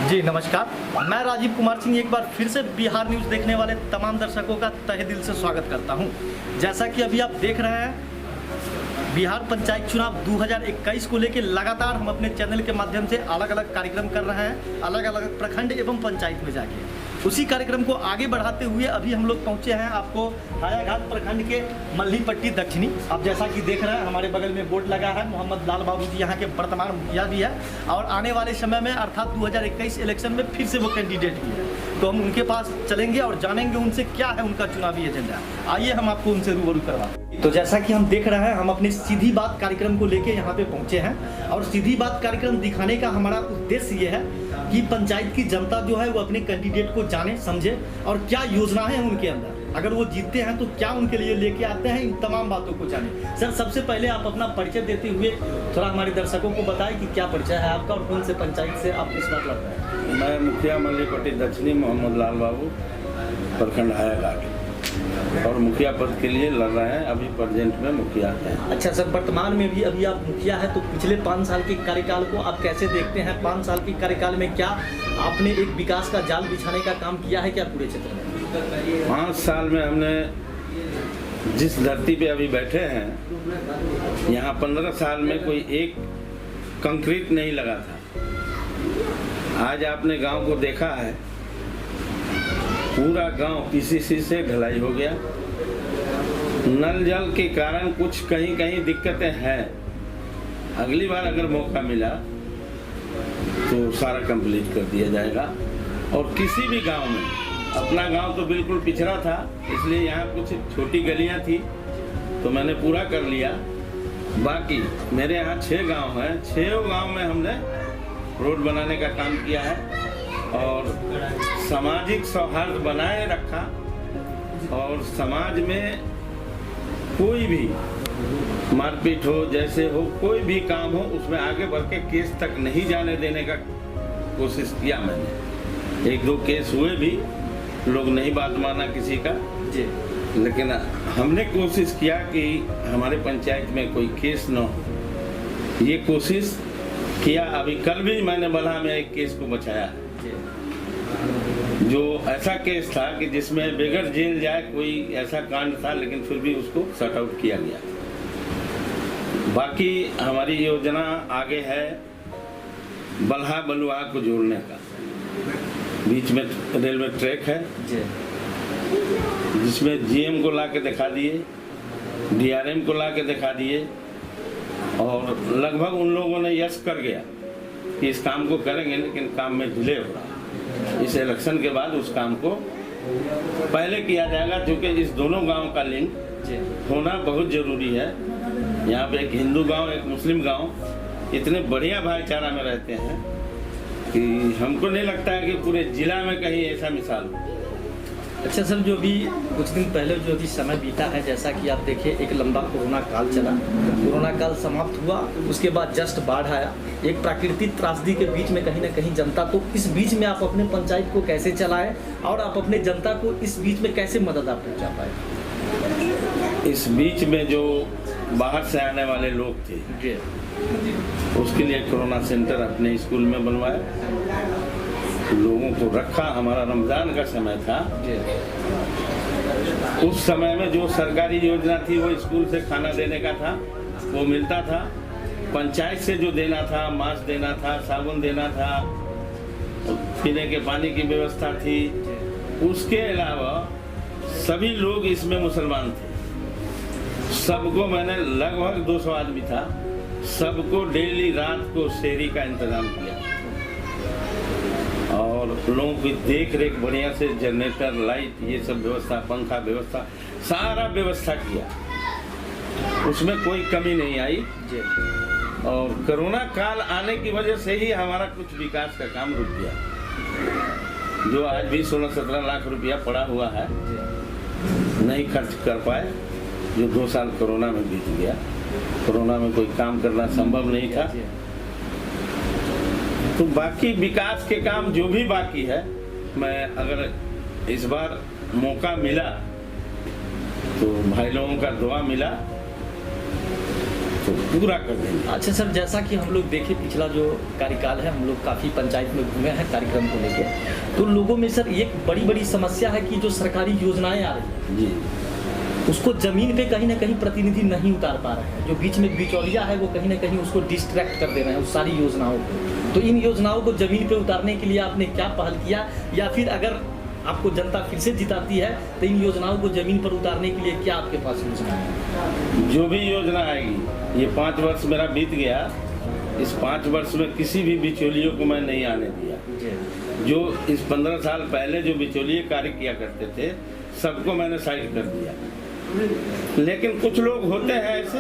जी नमस्कार, मैं राजीव कुमार सिंह एक बार फिर से बिहार न्यूज़ देखने वाले तमाम दर्शकों का तहे दिल से स्वागत करता हूं। जैसा कि अभी आप देख रहे हैं, बिहार पंचायत चुनाव 2021 को लेकर लगातार हम अपने चैनल के माध्यम से अलग अलग कार्यक्रम कर रहे हैं, अलग अलग प्रखंड एवं पंचायत में जाके। उसी कार्यक्रम को आगे बढ़ाते हुए अभी हम लोग पहुंचे हैं आपको हायाघाट प्रखंड के मल्लीपट्टी दक्षिणी। आप जैसा कि देख रहे हैं, हमारे बगल में बोर्ड लगा है। मोहम्मद लाल बाबू जी यहाँ के वर्तमान मुखिया भी है और आने वाले समय में अर्थात 2021 इलेक्शन में फिर से वो कैंडिडेट भी है। तो हम उनके पास चलेंगे और जानेंगे उनसे क्या है उनका चुनावी एजेंडा। आइए हम आपको उनसे रूबरू करवाते हैं। तो जैसा कि हम देख रहे हैं, हम अपने सीधी बात कार्यक्रम को लेके यहाँ पे पहुँचे हैं और सीधी बात कार्यक्रम दिखाने का हमारा उद्देश्य ये है कि पंचायत की जनता जो है वो अपने कैंडिडेट को जाने समझे और क्या योजनाएं हैं उनके अंदर, अगर वो जीतते हैं तो क्या उनके लिए लेके आते हैं, इन तमाम बातों को जाने। सर, सबसे पहले आप अपना परिचय देते हुए थोड़ा हमारे दर्शकों को बताएं कि क्या परिचय है आपका और कौन से पंचायत से आप इस बात लड़ रहे हैं। मैं मुखिया मल्लीपट्टी दक्षिणी मोहम्मद लाल बाबू, प्रखंड हायाघाट, और मुखिया पद के लिए लड़ रहे हैं। अभी प्रेजेंट में मुखिया हैं। अच्छा सर, वर्तमान में भी अभी आप मुखिया है, तो पिछले 5 साल के कार्यकाल को आप कैसे देखते हैं? 5 साल के कार्यकाल में क्या आपने एक विकास का जाल बिछाने का काम किया है क्या पूरे क्षेत्र में? 5 साल में हमने जिस धरती पे अभी बैठे हैं, यहाँ 15 साल में कोई एक कंक्रीट नहीं लगा था। आज आपने गांव को देखा है, पूरा गांव पीसीसी से ढलाई हो गया। नल जल के कारण कुछ कहीं कहीं दिक्कतें हैं। अगली बार अगर मौका मिला तो सारा कंप्लीट कर दिया जाएगा। और किसी भी गांव में, अपना गांव तो बिल्कुल पिछड़ा था, इसलिए यहाँ कुछ छोटी गलियां थी तो मैंने पूरा कर लिया। बाकी मेरे यहाँ 6 गांव हैं, 6 गांव में हमने रोड बनाने का काम किया है और सामाजिक सौहार्द बनाए रखा। और समाज में कोई भी मारपीट हो, जैसे हो, कोई भी काम हो, उसमें आगे बढ़ के केस तक नहीं जाने देने का कोशिश किया मैंने। 1-2 केस हुए भी, लोग नहीं बात माना किसी का जी, लेकिन हमने कोशिश किया कि हमारे पंचायत में कोई केस न हो। ये कोशिश किया। अभी कल भी मैंने बल्हा में एक केस को बचाया, जो ऐसा केस था कि जिसमें बगैर जेल जाए कोई ऐसा कांड था, लेकिन फिर भी उसको शट आउट किया गया। बाकी हमारी योजना आगे है बल्हा बलुआ को जोड़ने का। बीच में रेलवे ट्रैक है जिसमें जीएम को ला के दिखा दिए, डीआरएम को ला के दिखा दिए और लगभग उन लोगों ने यस कर गया कि इस काम को करेंगे, लेकिन काम में डिले हो रहा। इस इलेक्शन के बाद उस काम को पहले किया जाएगा, क्योंकि इस दोनों गांव का लिंक होना बहुत जरूरी है। यहाँ पे एक हिंदू गांव, एक मुस्लिम गांव इतने बढ़िया भाईचारा में रहते हैं कि हमको नहीं लगता है कि पूरे जिला में कहीं ऐसा मिसाल हो। अच्छा सर, जो भी कुछ दिन पहले जो भी समय बीता है, जैसा कि आप देखिए, एक लंबा कोरोना काल चला, कोरोना काल समाप्त हुआ, उसके बाद जस्ट बाढ़ आया, एक प्राकृतिक त्रासदी के बीच में कहीं ना कहीं जनता, तो इस बीच में आप अपने पंचायत को कैसे चलाएं और आप अपने जनता को इस बीच में कैसे मदद आप पहुँचा पाए? इस बीच में जो बाहर से आने वाले लोग थे, उसके लिए कोरोना सेंटर अपने स्कूल में बनवाया, लोगों को रखा। हमारा रमजान का समय था, उस समय में जो सरकारी योजना थी वो स्कूल से खाना देने का था, वो मिलता था। पंचायत से जो देना था, मास्क देना था, साबुन देना था, पीने के पानी की व्यवस्था थी। उसके अलावा सभी लोग इसमें मुसलमान थे, सबको मैंने, लगभग 200 आदमी था, सबको डेली रात को सेहरी का इंतजाम किया और लोगों की देख रेख बढ़िया से, जनरेटर, लाइट, ये सब व्यवस्था, पंखा व्यवस्था, सारा व्यवस्था किया। उसमें कोई कमी नहीं आई। और कोरोना काल आने की वजह से ही हमारा कुछ विकास का काम रुक गया, जो आज भी 16-17 लाख रुपया पड़ा हुआ है, नहीं खर्च कर पाए, जो 2 साल कोरोना में बीत गया। कोरोना में कोई काम करना संभव नहीं था। तो बाकी विकास के काम जो भी बाकी है, मैं अगर इस बार मौका मिला तो भाई लोगों का दुआ मिला उसको पूरा कर देंगे। अच्छा सर, जैसा कि हम लोग देखे पिछला जो कार्यकाल है, हम लोग काफ़ी पंचायत में घूमे हैं कार्यक्रम को लेके, तो लोगों में सर एक बड़ी बड़ी समस्या है कि जो सरकारी योजनाएं आ रही हैं जी, उसको ज़मीन पे कहीं ना कहीं प्रतिनिधि नहीं उतार पा रहे हैं। जो बीच में बिचौलिया है वो कहीं ना कहीं उसको डिस्ट्रैक्ट कर दे रहे हैं उस सारी योजनाओं को। तो इन योजनाओं को ज़मीन पे उतारने के लिए आपने क्या पहल किया, या फिर अगर आपको जनता फिर से जिताती है तो इन योजनाओं को ज़मीन पर उतारने के लिए क्या आपके पास योजना है? जो भी योजना आएगी, ये 5 वर्ष मेरा बीत गया, इस 5 वर्ष में किसी भी बिचौलियों को मैं नहीं आने दिया। जो इस 15 साल पहले जो बिचौलिए कार्य किया करते थे सबको मैंने साइड कर दिया। लेकिन कुछ लोग होते हैं ऐसे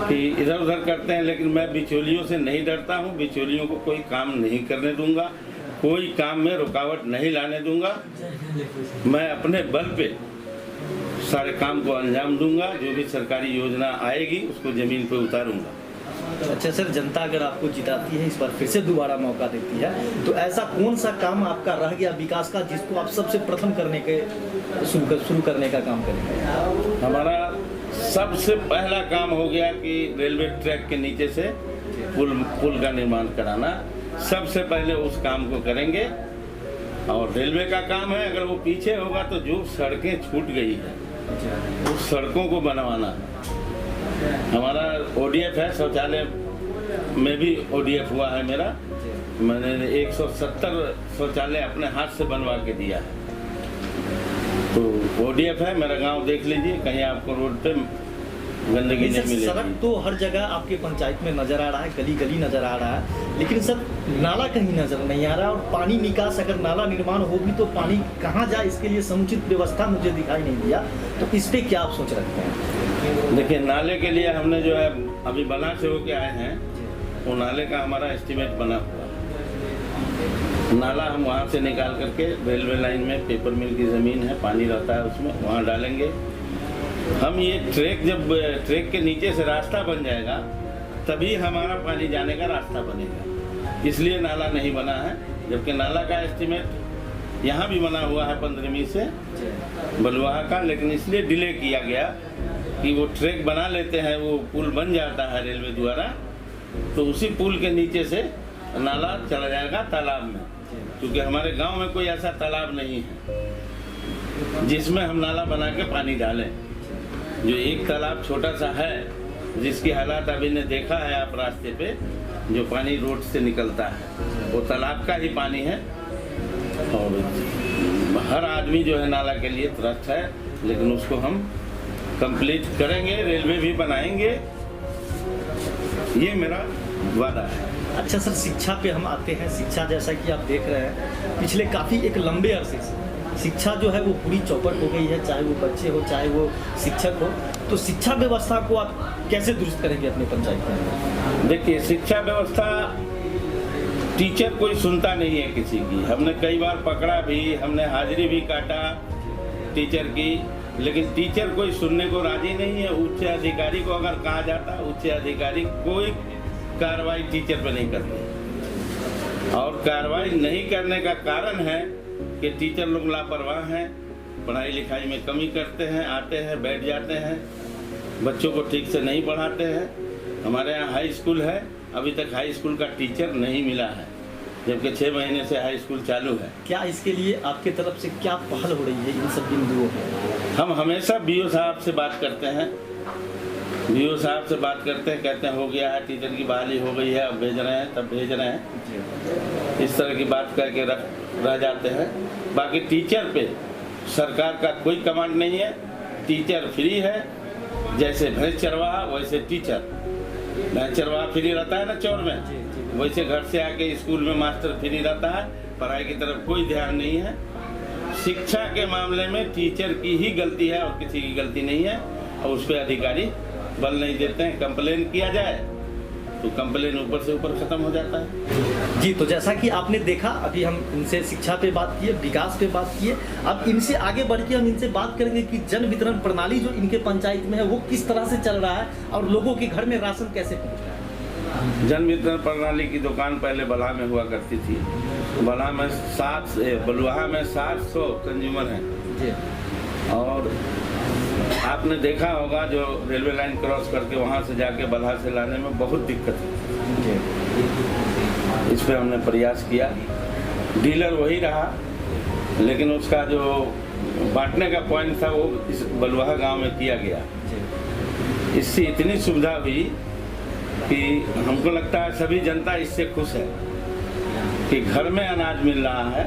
कि इधर उधर करते हैं, लेकिन मैं बिचौलियों से नहीं डरता हूँ। बिचौलियों को कोई काम नहीं करने दूंगा, कोई काम में रुकावट नहीं लाने दूंगा। मैं अपने बल पे सारे काम को अंजाम दूंगा। जो भी सरकारी योजना आएगी उसको जमीन पे उतारूंगा। अच्छा सर, जनता अगर आपको जिताती है, इस बार फिर से दोबारा मौका देती है, तो ऐसा कौन सा काम आपका रह गया विकास का जिसको आप सबसे प्रथम करने के शुरू करने का काम करेंगे? हमारा सबसे पहला काम हो गया कि रेलवे ट्रैक के नीचे से पुल का निर्माण कराना। सबसे पहले उस काम को करेंगे। और रेलवे का काम है, अगर वो पीछे होगा तो जो सड़कें छूट गई है उस सड़कों को बनवाना। हमारा ODF है, शौचालय में भी ODF हुआ है मेरा। मैंने 170 शौचालय अपने हाथ से बनवा के दिया है। तो ODF है मेरा। गांव देख लीजिए, कहीं आपको रोड पे गंदगी नहीं मिलेगी। सड़क तो हर जगह आपके पंचायत में नजर आ रहा है, गली गली नजर आ रहा है, लेकिन सर नाला कहीं नजर नहीं आ रहा। और पानी निकास, अगर नाला निर्माण होगी तो पानी कहाँ जाए, इसके लिए समुचित व्यवस्था मुझे दिखाई नहीं दिया। तो इस पे क्या आप सोच रखते हैं? देखिए, नाले के लिए हमने जो है अभी बना से होके आए हैं, वो नाले का हमारा एस्टीमेट बना हुआ है। नाला हम वहाँ से निकाल करके रेलवे लाइन में पेपर मिल की ज़मीन है, पानी रहता है उसमें, वहाँ डालेंगे हम। ये ट्रैक जब ट्रैक के नीचे से रास्ता बन जाएगा तभी हमारा पानी जाने का रास्ता बनेगा, इसलिए नाला नहीं बना है। जबकि नाला का एस्टीमेट यहाँ भी बना हुआ है 15वीं से बलुआहा का, लेकिन इसलिए डिले किया गया कि वो ट्रैक बना लेते हैं, वो पुल बन जाता है रेलवे द्वारा, तो उसी पुल के नीचे से नाला चला जाएगा तालाब में। क्योंकि हमारे गांव में कोई ऐसा तालाब नहीं है जिसमें हम नाला बना के पानी डालें। जो एक तालाब छोटा सा है जिसकी हालात अभी ने देखा है आप रास्ते पे, जो पानी रोड से निकलता है वो तालाब का ही पानी है। और हर आदमी जो है नाला के लिए त्रस्त है, लेकिन उसको हम कंप्लीट करेंगे, रेलवे भी बनाएंगे, ये मेरा वादा है। अच्छा सर, शिक्षा पे हम आते हैं। शिक्षा जैसा कि आप देख रहे हैं पिछले काफ़ी एक लंबे अरसे से शिक्षा जो है वो पूरी चौपट हो गई है, चाहे वो बच्चे हो चाहे वो शिक्षक हो। तो शिक्षा व्यवस्था को आप कैसे दुरुस्त करेंगे अपने पंचायत में? देखिए, शिक्षा व्यवस्था, टीचर कोई सुनता नहीं है किसी की। हमने कई बार पकड़ा भी, हमने हाजिरी भी काटा टीचर की, लेकिन टीचर कोई सुनने को राजी नहीं है। उच्च अधिकारी को अगर कहा जाता, उच्च अधिकारी कोई कार्रवाई टीचर पर नहीं करते। और कार्रवाई नहीं करने का कारण है कि टीचर लोग लापरवाह हैं, पढ़ाई लिखाई में कमी करते हैं, आते हैं बैठ जाते हैं, बच्चों को ठीक से नहीं पढ़ाते हैं। हमारे यहाँ हाई स्कूल है, अभी तक हाई स्कूल का टीचर नहीं मिला है, जबकि 6 महीने से हाई स्कूल चालू है। क्या इसके लिए आपके तरफ से क्या पहल हो रही है इन सब बिंदुओं पर? हम हमेशा BO साहब से बात करते हैं, BO साहब से बात करते हैं, कहते हैं हो गया है, टीचर की बहाली हो गई है, अब भेज रहे हैं, तब भेज रहे हैं। इस तरह की बात करके रह जाते हैं। बाकी टीचर पे सरकार का कोई कमांड नहीं है। टीचर फ्री है, जैसे भैंस चरवाहा वैसे टीचर। भैंस चरवाहा फ्री रहता है ना चौर में, वैसे घर से आके स्कूल में मास्टर फ्री रहता है। पढ़ाई की तरफ कोई ध्यान नहीं है। शिक्षा के मामले में टीचर की ही गलती है और किसी की गलती नहीं है, और उस पर अधिकारी बल नहीं देते हैं। कंप्लेन किया जाए तो कंप्लेन ऊपर से ऊपर खत्म हो जाता है। जी, तो जैसा कि आपने देखा, अभी हम इनसे शिक्षा पे बात किए, विकास पे बात किए। अब इनसे आगे बढ़ के हम इनसे बात करेंगे कि जन वितरण प्रणाली जो इनके पंचायत में है वो किस तरह से चल रहा है और लोगों के घर में राशन कैसे पहुँच रहा है। जन वितरण प्रणाली की दुकान पहले बलहा में हुआ करती थी। बलहा में बलुआहा में 700 कंज्यूमर हैं, और आपने देखा होगा जो रेलवे लाइन क्रॉस करके वहाँ से जाके बल्हा से लाने में बहुत दिक्कत है। इस पर हमने प्रयास किया, डीलर वही रहा, लेकिन उसका जो बांटने का पॉइंट था वो इस बलुहा गांव में किया गया। इससे इतनी सुविधा हुई कि हमको लगता है सभी जनता इससे खुश है कि घर में अनाज मिल रहा है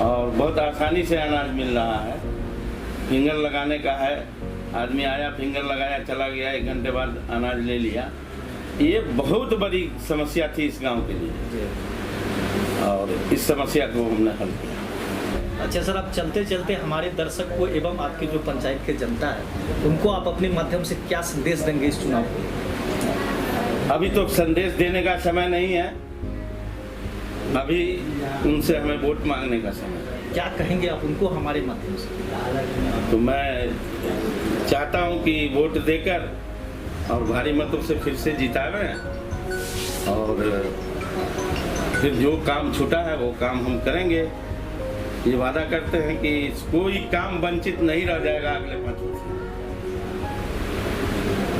और बहुत आसानी से अनाज मिल रहा है। फिंगर लगाने का है, आदमी आया फिंगर लगाया चला गया, 1 घंटे बाद अनाज ले लिया। ये बहुत बड़ी समस्या थी इस गांव के लिए और इस समस्या को हमने हल किया। अच्छा सर, आप चलते चलते हमारे दर्शक को एवं आपके जो पंचायत के जनता है उनको आप अपने माध्यम से क्या संदेश देंगे इस चुनाव को? अभी तो संदेश देने का समय नहीं है, अभी उनसे हमें वोट मांगने का समय है। क्या कहेंगे आप उनको हमारे माध्यम से? तो मैं चाहता हूं कि वोट देकर और भारी मतों से फिर से जितावें और फिर जो काम छूटा है वो काम हम करेंगे। ये वादा करते हैं कि कोई काम वंचित नहीं रह जाएगा अगले 5 वर्ष में।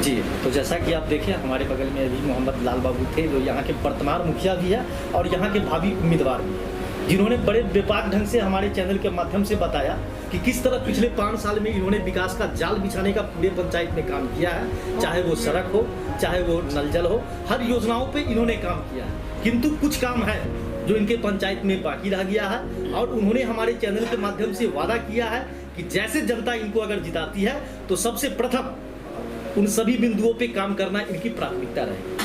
जी, तो जैसा कि आप देखें हमारे बगल में अभी मोहम्मद लाल बाबू थे जो यहाँ के वर्तमान मुखिया भी है और यहाँ के भावी उम्मीदवार भी है, जिन्होंने बड़े व्यापक ढंग से हमारे चैनल के माध्यम से बताया कि किस तरह पिछले 5 साल में इन्होंने विकास का जाल बिछाने का पूरे पंचायत में काम किया है। चाहे वो सड़क हो, चाहे वो नल जल हो, हर योजनाओं पे इन्होंने काम किया है। किंतु कुछ काम है जो इनके पंचायत में बाकी रह गया है और उन्होंने हमारे चैनल के माध्यम से वादा किया है कि जैसे जनता इनको अगर जिताती है तो सबसे प्रथम उन सभी बिंदुओं पे काम करना इनकी प्राथमिकता रहेगी।